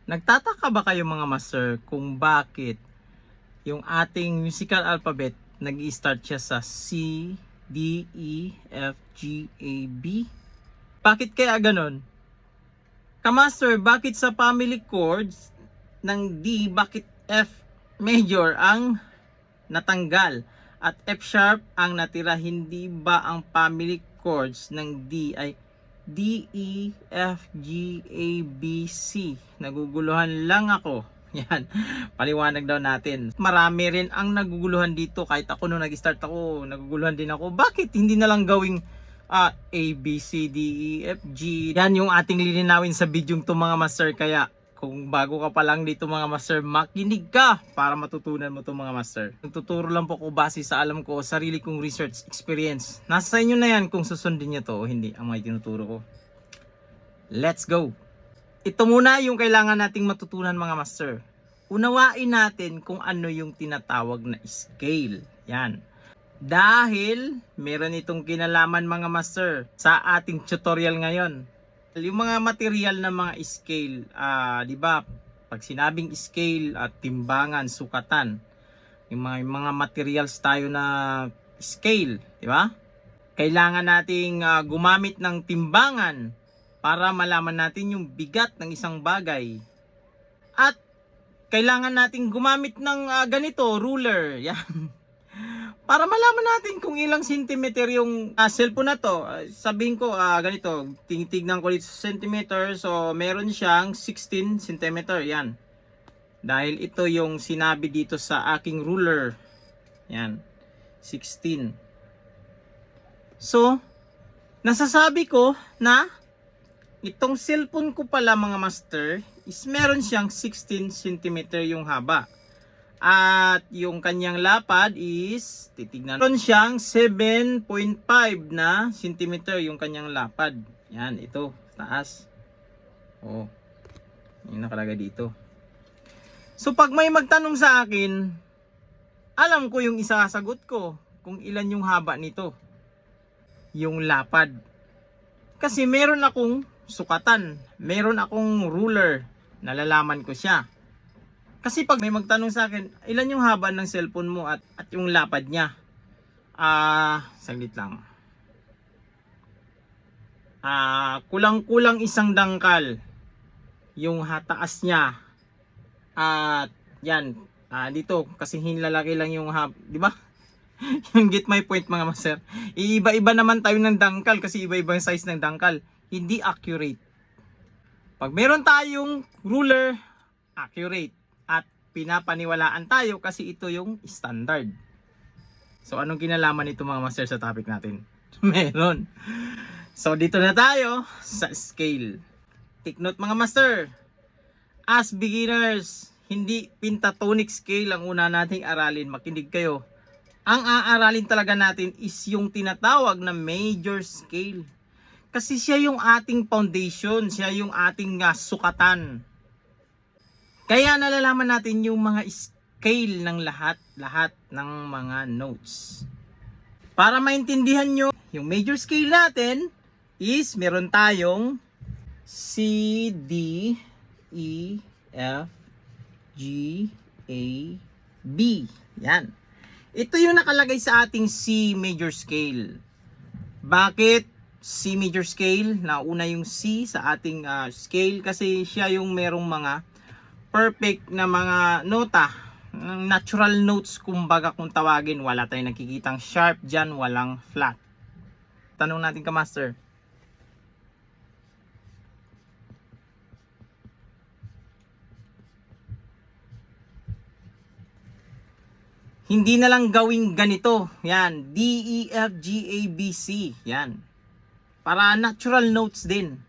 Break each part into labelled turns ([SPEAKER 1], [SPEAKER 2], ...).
[SPEAKER 1] Nagtataka ba kayo mga master kung bakit yung ating musical alphabet nag-i-start siya sa C, D, E, F, G, A, B? Bakit kaya ganon? Kamaster, bakit sa family chords ng D, bakit F major ang natanggal at F sharp ang natira? Hindi ba ang family chords ng D ay D, E, F, G, A, B, C? Naguguluhan lang ako. Yan, paliwanag daw natin. Marami rin ang naguguluhan dito. Kahit ako nung nag-start ako, naguguluhan din ako. Bakit hindi na lang gawing A, B, C, D, E, F, G? Yan yung ating lilinawin sa video to mga master. Kaya kung bago ka pa lang dito mga master, makinig ka para matutunan mo to mga master. Nagtuturo lang po ko base sa alam ko, sarili kong research experience. Nasa inyo na yan kung susundin nyo to o hindi ang may tinuturo ko. Let's go! Ito muna yung kailangan nating matutunan mga master. Unawain natin kung ano yung tinatawag na scale. Yan. Dahil meron itong kinalaman mga master sa ating tutorial ngayon. Yung mga material na mga scale, di ba? Pag sinabing scale at timbangan, sukatan, yung mga materials tayo na scale, di ba? Kailangan nating gumamit ng timbangan para malaman natin yung bigat ng isang bagay. At kailangan nating gumamit ng ganito, ruler. Yan. Para malaman natin kung ilang centimeter yung cellphone na to. Sabihin ko ganito, tingnan ko dito sa centimeter. So meron siyang 16 centimeter. Yan. Dahil ito yung sinabi dito sa aking ruler. Yan. 16. So, nasasabi ko na itong cellphone ko pala mga master is meron siyang 16 cm yung haba. At yung kanyang lapad is, titignan, meron siyang 7.5 na centimeter yung kanyang lapad. Yan, ito, taas. Oh, yung nakalagay dito. So pag may magtanong sa akin, alam ko yung isasagot ko kung ilan yung haba nito. Yung lapad. Kasi meron akong sukatan, meron akong ruler, nalalaman ko siya. Kasi pag may magtanong sa akin, ilan yung haba ng cellphone mo at yung lapad niya? Saglit lang. Kulang-kulang isang dangkal yung hataas niya. At yan, dito kasi hinlalaki lang yung haba, di ba? Yung get my point mga master. Iiba-iba naman tayo ng dangkal kasi iba-iba yung size ng dangkal. Hindi accurate. Pag meron tayong ruler, accurate. At pinapaniwalaan tayo kasi ito yung standard. So anong kinalaman nito mga master sa topic natin? Meron. So dito na tayo sa scale. Take note mga master. As beginners, hindi pentatonic scale ang una nating aralin. Makinig kayo. Ang aaralin talaga natin is yung tinatawag na major scale. Kasi siya yung ating foundation, siya yung ating sukatan. Kaya nalalaman natin yung mga scale ng lahat ng mga notes. Para maintindihan nyo, yung major scale natin is meron tayong C, D, E, F, G, A, B. Yan. Ito yung nakalagay sa ating C major scale. Bakit C major scale? Nauna yung C sa ating scale kasi siya yung merong mga perfect na mga nota. Natural notes kumbaga kung tawagin. Wala tayong nakikitang sharp dyan, walang flat. Tanong natin ka master. Hindi na lang gawing ganito. Yan. D, E, F, G, A, B, C. Yan. Para natural notes din.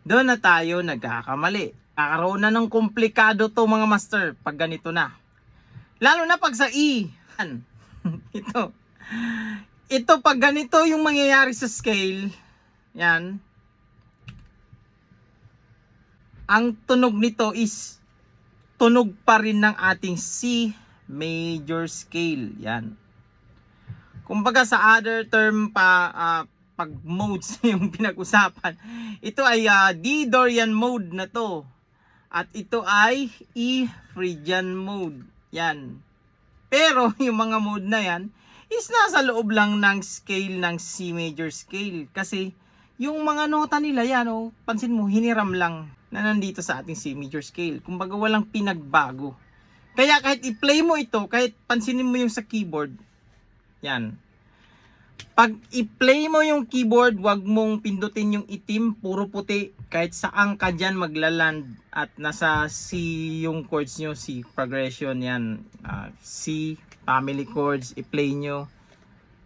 [SPEAKER 1] Doon na tayo nagkakamali. Kakaroon na ng komplikado to mga master pag ganito na. Lalo na pag sa E. Yan. Ito. Ito pag ganito yung mangyayari sa scale. Yan. Ang tunog nito is tunog pa rin ng ating C major scale. Yan. Kumbaga sa other term pa, pag modes yung pinag-usapan, ito ay D Dorian mode na to. At ito ay E Phrygian mode. Yan. Pero yung mga mode na yan is nasa loob lang ng scale ng C major scale. Kasi yung mga nota nila yan, oh, pansin mo, hiniram lang na nandito sa ating C major scale. Kumbaga walang pinagbago. Kaya kahit i-play mo ito, kahit pansinin mo yung sa keyboard, yan. Pag i-play mo yung keyboard, wag mong pindutin yung itim, puro puti. Kahit saan ka dyan maglaland at nasa C yung chords nyo, C progression yan. C, family chords, i-play nyo.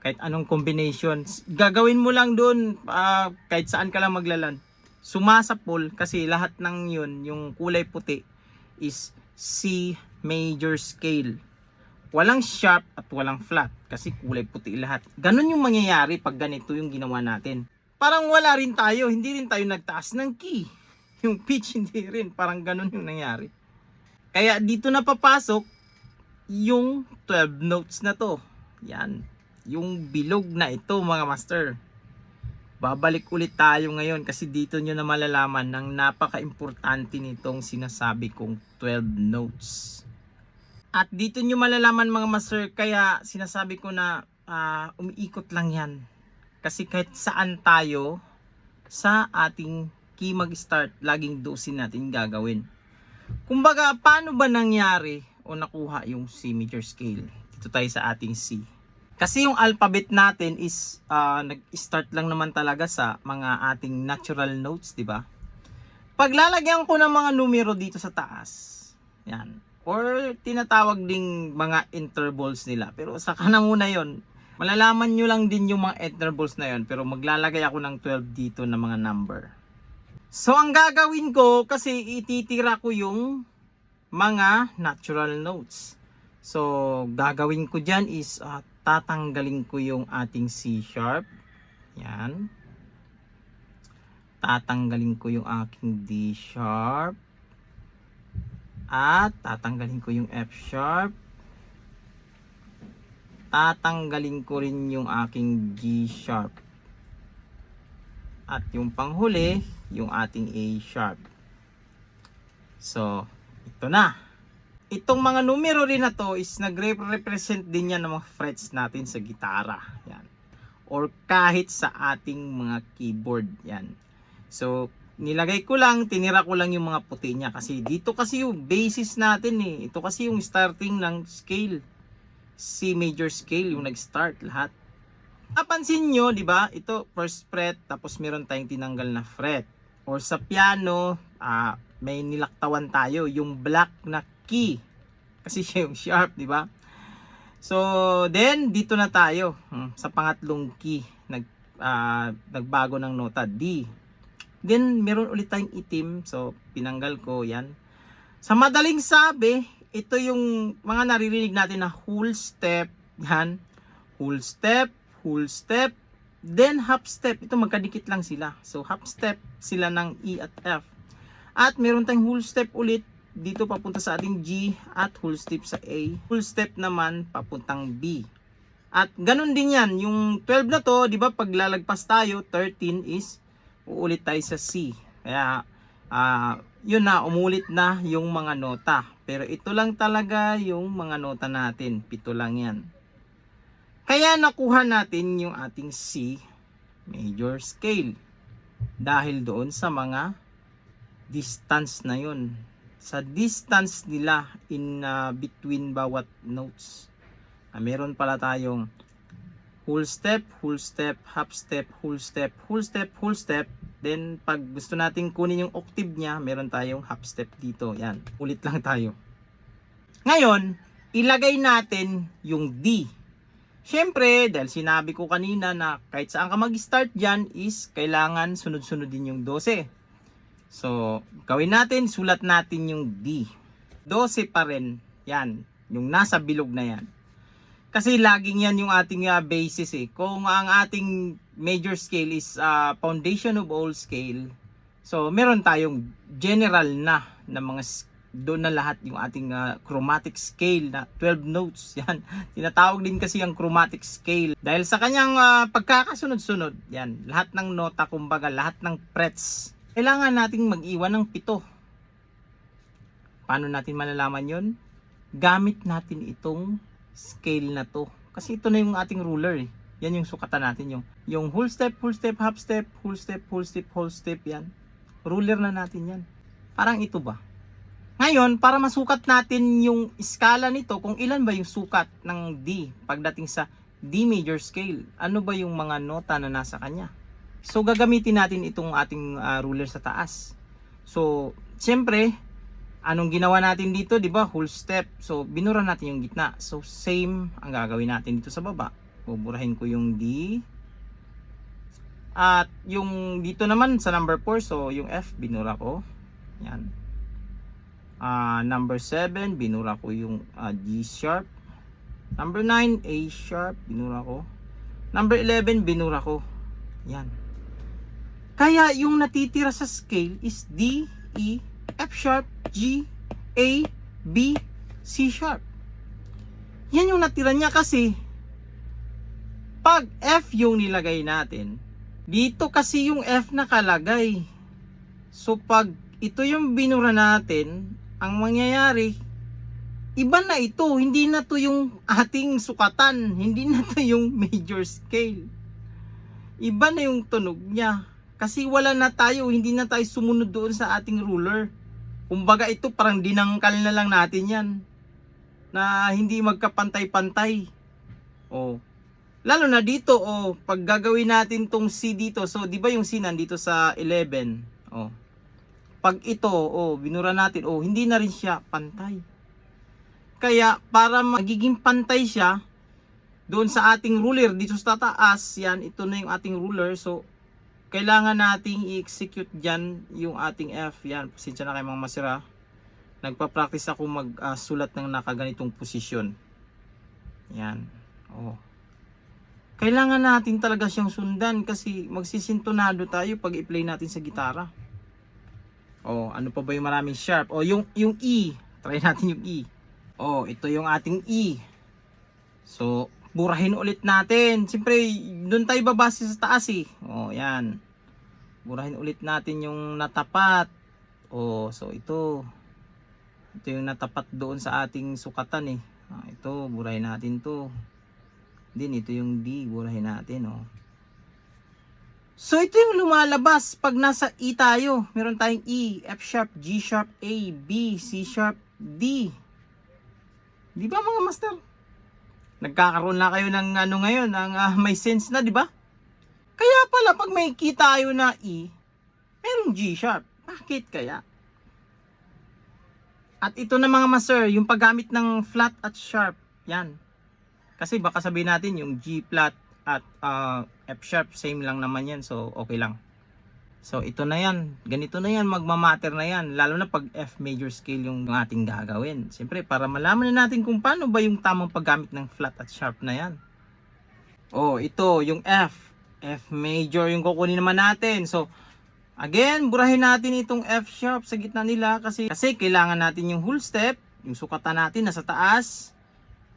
[SPEAKER 1] Kahit anong combination. Gagawin mo lang dun, kahit saan ka lang maglaland. Sumasapol kasi lahat ng yun, yung kulay puti is C major scale. Walang sharp at walang flat kasi kulay puti lahat. Ganun yung mangyayari pag ganito yung ginawa natin. Parang wala rin tayo, hindi rin tayo nagtaas ng key. Yung pitch hindi rin, parang ganun yung nangyari. Kaya dito na papasok yung 12 notes na to. Yan, yung bilog na ito mga master. Babalik ulit tayo ngayon kasi dito nyo na malalaman ng napaka-importante nitong sinasabi kong 12 notes. At dito nyo malalaman mga master, kaya sinasabi ko na umiikot lang yan. Kasi kahit saan tayo sa ating key mag-start, laging dosin natin gagawin. Kumbaga, paano ba nangyari o nakuha yung C major scale? Dito tayo sa ating C. Kasi yung alphabet natin is nag-start lang naman talaga sa mga ating natural notes, di ba? Paglalagyan ko ng mga numero dito sa taas, yan, or tinatawag ding mga intervals nila. Pero saka na muna yon. Malalaman nyo lang din yung mga intervals na yon. Pero maglalagay ako ng 12 dito na mga number. So ang gagawin ko, kasi ititira ko yung mga natural notes. So gagawin ko dyan is tatanggalin ko yung ating C sharp. Yan. Tatanggalin ko yung aking D sharp. At tatanggalin ko yung F sharp. Tatanggalin ko rin yung aking G sharp. At yung panghuli, yung ating A sharp. So, ito na. Itong mga numero rin na to is nagre-represent din yan ng mga frets natin sa gitara. Yan. Or kahit sa ating mga keyboard. Yan. So, nilagay ko lang, tinira ko lang yung mga puti niya kasi dito kasi yung basis natin eh. Ito kasi yung starting ng scale. C major scale yung nag-start lahat. Napansin nyo, di ba? Ito first fret tapos meron tayong tinanggal na fret. Or sa piano, may nilaktawan tayo yung black na key. Kasi siya yung sharp, di ba? So, then dito na tayo sa pangatlong key. Nagbago ng nota D. Then, meron ulit tayong itim. So, pinanggal ko yan. Sa madaling sabi, ito yung mga naririnig natin na whole step. Yan. Whole step, then half step. Ito magkadikit lang sila. So, half step sila ng E at F. At meron tayong whole step ulit dito papunta sa ating G at whole step sa A. Whole step naman papuntang B. At ganun din yan. Yung 12 na to, di ba, pag lalagpas tayo, 13 is uulit tayo sa C. Kaya, yun na, umulit na yung mga nota. Pero ito lang talaga yung mga nota natin. 7 lang yan. Kaya nakuha natin yung ating C major scale. Dahil doon sa mga distance na yun. Sa distance nila in between bawat notes. Meron pala tayong whole step, half step, whole step, whole step, whole step. Then, pag gusto natin kunin yung octave niya, meron tayong half step dito. Yan, ulit lang tayo. Ngayon, ilagay natin yung D. Siyempre, dahil sinabi ko kanina na kahit saan ka mag-start dyan is kailangan sunod-sunod din yung 12. So, gawin natin, sulat natin yung D. 12 pa rin. Yan, yung nasa bilog na yan. Kasi laging yan yung ating basis eh. Kung ang ating major scale is foundation of all scale, so meron tayong general na mga doon na lahat yung ating chromatic scale na 12 notes. Yan, tinatawag din kasi ang chromatic scale dahil sa kanyang pagkakasunod-sunod. Yan, lahat ng nota, kumbaga lahat ng frets, kailangan nating mag-iwan ng 7. Paano natin malalaman yon? Gamit natin itong scale na to. Kasi ito na yung ating ruler eh. Yan yung sukatan natin, yung whole step, half step, whole step, whole step, yan. Ruler na natin yan. Parang ito ba? Ngayon, para masukat natin yung skala nito, kung ilan ba yung sukat ng D pagdating sa D major scale, ano ba yung mga nota na nasa kanya? So, gagamitin natin itong ating ruler sa taas. So, siyempre, anong ginawa natin dito, di ba? Whole step. So, binura natin yung gitna. So, same ang gagawin natin dito sa baba. Buburahin ko yung D. At yung dito naman sa number 4, so yung F, binura ko. Yan. Number 7, binura ko yung G sharp. Number 9, A sharp, binura ko. Number 11, binura ko. Yan. Kaya yung natitira sa scale is D, E, F sharp, G, A, B, C sharp. Yan yung natira niya kasi pag F yung nilagay natin, dito kasi yung F nakalagay. So pag ito yung binura natin, ang mangyayari, iba na ito. Hindi na to yung ating sukatan. Hindi na to yung major scale. Iba na yung tunog niya. Kasi wala na tayo, hindi na tayo sumunod doon sa ating ruler. Kumbaga ito parang dinangkal na lang natin yan. Na hindi magkapantay-pantay. Oh. Lalo na dito, pag gagawin natin tong C dito, so di ba yung C nandito sa 11? Pag ito, binura natin, hindi na rin siya pantay. Kaya para magiging pantay siya doon sa ating ruler dito sa taas, yan, ito na yung ating ruler. So kailangan nating i-execute dyan yung ating F. Yan, pasensya na kayo mga masira. Nagpa-practice ako magsulat ng nakaganitong posisyon. Yan. Kailangan natin talaga siyang sundan kasi magsisintonado tayo pag i-play natin sa gitara. Ano pa ba yung maraming sharp? Yung E. Try natin yung E. Ito yung ating E. So, burahin ulit natin. Siyempre, doon tayo babase sa taas eh. Yan. Burahin ulit natin yung natapat. So ito. Ito yung natapat doon sa ating sukatan eh. Ito, burahin natin to. Din ito yung D, burahin natin So ito yung lumalabas pag nasa E tayo. Meron tayong E, F sharp, G sharp, A, B, C sharp, D. Di ba mga master? Nagkakaroon na kayo ng ngayon, ng may sense na, di ba? Kaya pala pag may kita tayo na E, merong G sharp. Bakit kaya? At ito na mga master, yung paggamit ng flat at sharp. Yan. Kasi baka sabihin natin yung G flat at F sharp same lang naman yan, so okay lang. So ito na yan, ganito na yan, magmamatter na yan, lalo na pag F major scale yung ating gagawin. Siyempre para malaman na natin kung paano ba yung tamang paggamit ng flat at sharp na yan. Ito yung F major yung kukunin naman natin. So again, burahin natin itong F sharp sa gitna nila kasi kailangan natin yung whole step, yung sukatan natin nasa taas.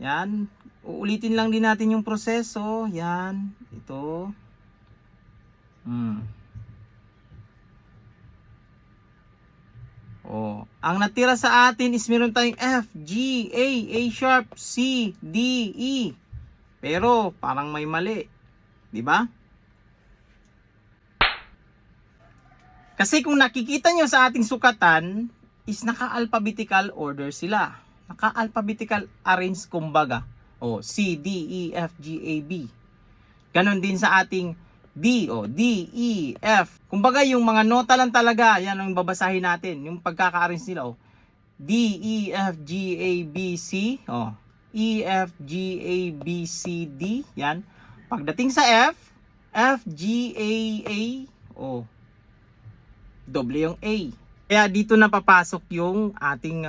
[SPEAKER 1] Yan. Uulitin lang din natin yung proseso. Yan. Ito. Ang natira sa atin is meron tayong F, G, A sharp, C, D, E. Pero parang may mali. 'Di ba? Kasi kung nakikita nyo sa ating sukatan is naka-alphabetical order sila. Naka-alphabetical arrange kumbaga. C, D, E, F, G, A, B. Ganon din sa ating D, D, E, F. Kumbaga yung mga nota lang talaga, yan ang babasahin natin. Yung pagkaka-arrange nila, D, E, F, G, A, B, C. E, F, G, A, B, C, D. Yan. Pagdating sa F, F, G, A, doble yung A. Kaya dito na papasok yung ating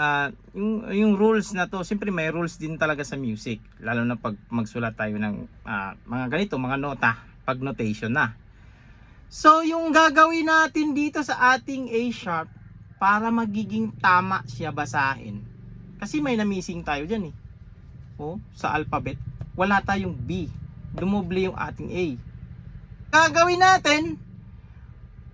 [SPEAKER 1] yung rules na to. Siyempre may rules din talaga sa music, lalo na pag magsulat tayo ng mga ganito, mga nota, pag notation na. So yung gagawin natin dito sa ating A sharp para magiging tama siya basahin. Kasi may na-missing tayo diyan eh. Sa alphabet, wala tayong B. Dumoble yung ating A. Gagawin natin,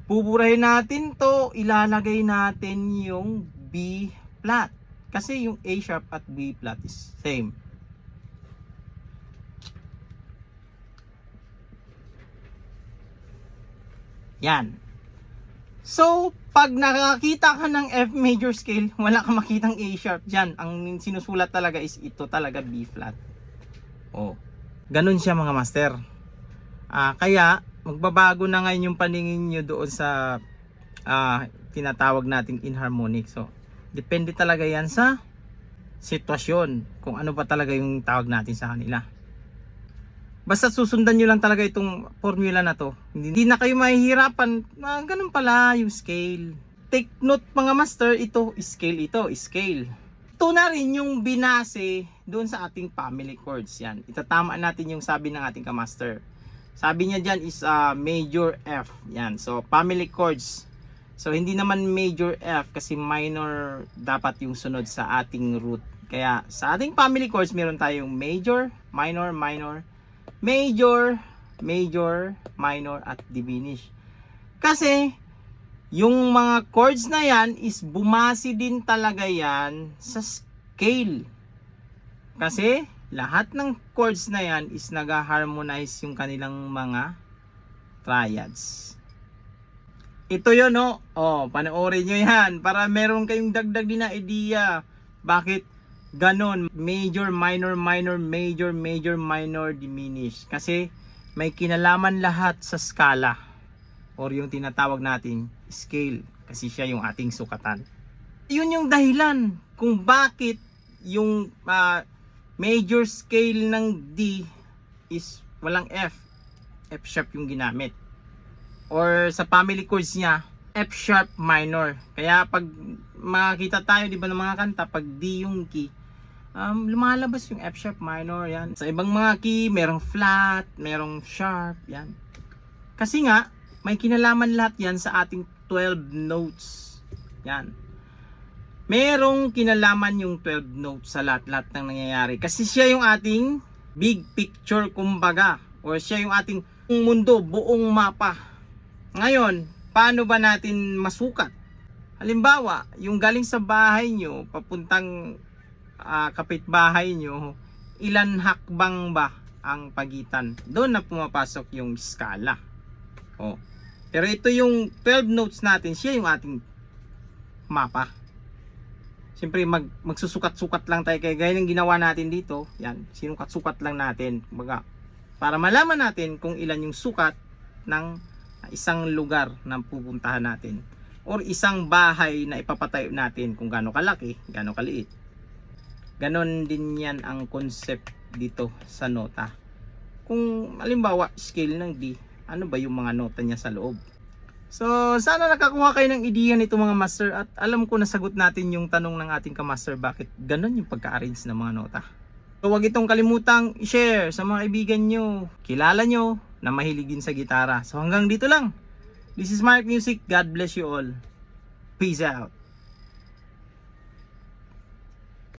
[SPEAKER 1] buburahin natin to, ilalagay natin yung B flat. Kasi yung A sharp at B flat is same. Yan. So, pag nakakita ka ng F major scale, wala kang makitang A sharp dyan. Ang sinusulat talaga is ito talaga B flat. Oh. Ganun siya mga master. Kaya, magbabago na ngayon yung paningin nyo doon sa tinatawag nating inharmonic. So, depende talaga yan sa sitwasyon. Kung ano pa talaga yung tawag natin sa kanila. Basta susundan nyo lang talaga itong formula na to. Hindi na kayo mahihirapan. Ganun pala yung scale. Take note mga master, ito scale, ito scale. Ito na rin yung binase doon sa ating family chords. Yan. Itatama natin yung sabi ng ating kamaster. Sabi niya dyan is major F. Yan. So family chords. So hindi naman major F kasi minor dapat yung sunod sa ating root. Kaya sa ating family chords meron tayong major, minor, minor, major, major, minor at diminished. Kasi yung mga chords na yan is bumase din talaga yan sa scale. Kasi lahat ng chords na yan is nag-harmonize yung kanilang mga triads. Ito yun, no? Oh, panoorin nyo yan para meron kayong dagdag din na idea. Bakit ganon? Major, minor, minor, major, major, minor, diminished. Kasi may kinalaman lahat sa skala or yung tinatawag nating scale. Kasi siya yung ating sukatan. Yun yung dahilan kung bakit yung major scale ng D is walang F. F sharp yung ginamit. Or sa family chords niya, F sharp minor. Kaya pag makita tayo, di ba, ng mga kanta, pag D yung key, lumalabas yung F sharp minor, yan. Sa ibang mga key, merong flat, merong sharp, yan. Kasi nga, may kinalaman lahat yan sa ating 12 notes. Yan. Merong kinalaman yung 12 notes sa lahat-lahat ng nangyayari. Kasi siya yung ating big picture, kumbaga. Or siya yung ating mundo, buong mapa. Ngayon, paano ba natin masukat? Halimbawa, yung galing sa bahay nyo, papuntang kapitbahay nyo, ilan hakbang ba ang pagitan? Doon na pumapasok yung skala. Oh. Pero ito yung 12 notes natin, siya yung ating mapa. Siyempre magsusukat-sukat lang tayo, kaya gaya ng ginawa natin dito, yan, sinukat-sukat lang natin, kumbaga, para malaman natin kung ilan yung sukat ng isang lugar na pupuntahan natin or isang bahay na ipapatayo natin, kung gaano kalaki, gaano kaliit. Ganon din yan ang concept dito sa nota. Kung halimbawa scale ng D, ano ba yung mga nota niya sa loob? So sana nakakuha kayo ng ideya nito mga master, at alam ko nasagot natin yung tanong ng ating kamaster bakit ganon yung pagka-arrange ng mga nota. So huwag itong kalimutang i-share sa mga kaibigan nyo, kilala nyo na mahilig din sa gitara. So hanggang dito lang. This is Mark Music. God bless you all. Peace out.